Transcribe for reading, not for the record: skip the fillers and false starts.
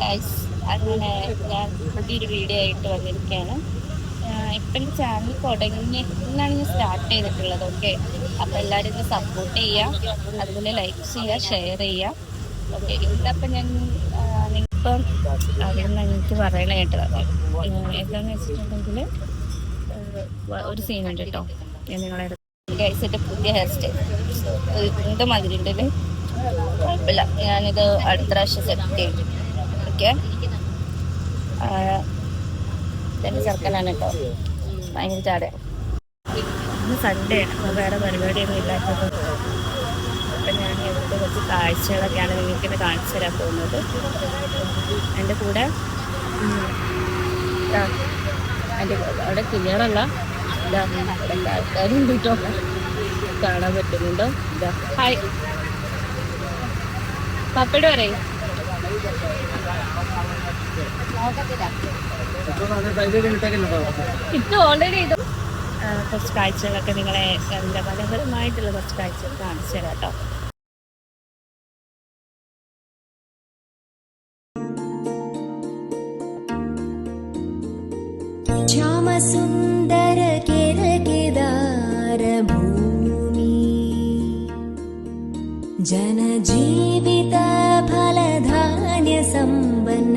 Guys, അങ്ങനെ ഞാൻ പുതിയൊരു വീഡിയോ ആയിട്ട് വന്നിരിക്കുകയാണ്. ഇപ്പം എൻ്റെ ചാനൽ തുടങ്ങി ഇന്നാണ് ഞാൻ സ്റ്റാർട്ട് ചെയ്തിട്ടുള്ളത്. ഓക്കെ, അപ്പം എല്ലാവരും ഇത് സപ്പോർട്ട് ചെയ്യുക, അതുപോലെ ലൈക്ക് ചെയ്യുക, ഷെയർ ചെയ്യുക. ഓക്കെ, ഇന്നപ്പം ഞാൻ നിങ്ങളിപ്പം അതിന് എനിക്ക് പറയണ കേട്ടത് എന്താണെന്ന് വെച്ചിട്ടുണ്ടെങ്കിൽ ഒരു സീനുണ്ട് കേട്ടോ. ഞാൻ നിങ്ങളെ ഗൈസിൻ്റെ പുതിയ ഹെയർ സ്റ്റൈൽ എന്ത് മതിലുണ്ടല്ലേ, കുഴപ്പമില്ല, ഞാനിത് അടുത്ത പ്രാവശ്യം സെറ്റ് ചെയ്യും. ഓക്കെ, ഇതെൻ്റെ ചെറുക്കനാണ് കേട്ടോ, ഭയങ്കര ചാട. ഇന്ന് സൺഡേ ആണ്, അപ്പോൾ വേറെ പരിപാടിയൊന്നും ഇല്ലാത്തത്. അപ്പം ഞാൻ ഇവിടുത്തെ കുറച്ച് കാഴ്ചകളൊക്കെയാണ് നിങ്ങൾക്കിന്ന് കാണിച്ചു തരാൻ പോകുന്നത്. എൻ്റെ കൂടെ എൻ്റെ അവിടെ ക്ലിയറല്ല, ഇതാ എല്ലാ ആൾക്കാരും കേട്ടോ, കാണാൻ പറ്റുന്നുണ്ടോ? ഇതാ ഹായ് പപ്പയോട് പറയും. ഇത് ഓൾറെഡി ഇത് കുറച്ച് കാഴ്ചകളൊക്കെ നിങ്ങളെ എന്താ മനോഹരമായിട്ടുള്ള കുറച്ച് കാഴ്ചകൾ കാണിച്ചു തരാം കേട്ടോ. श्यामसुन्दर केरकेदार भूमि जनजीवित फलधान्य सम्पन्न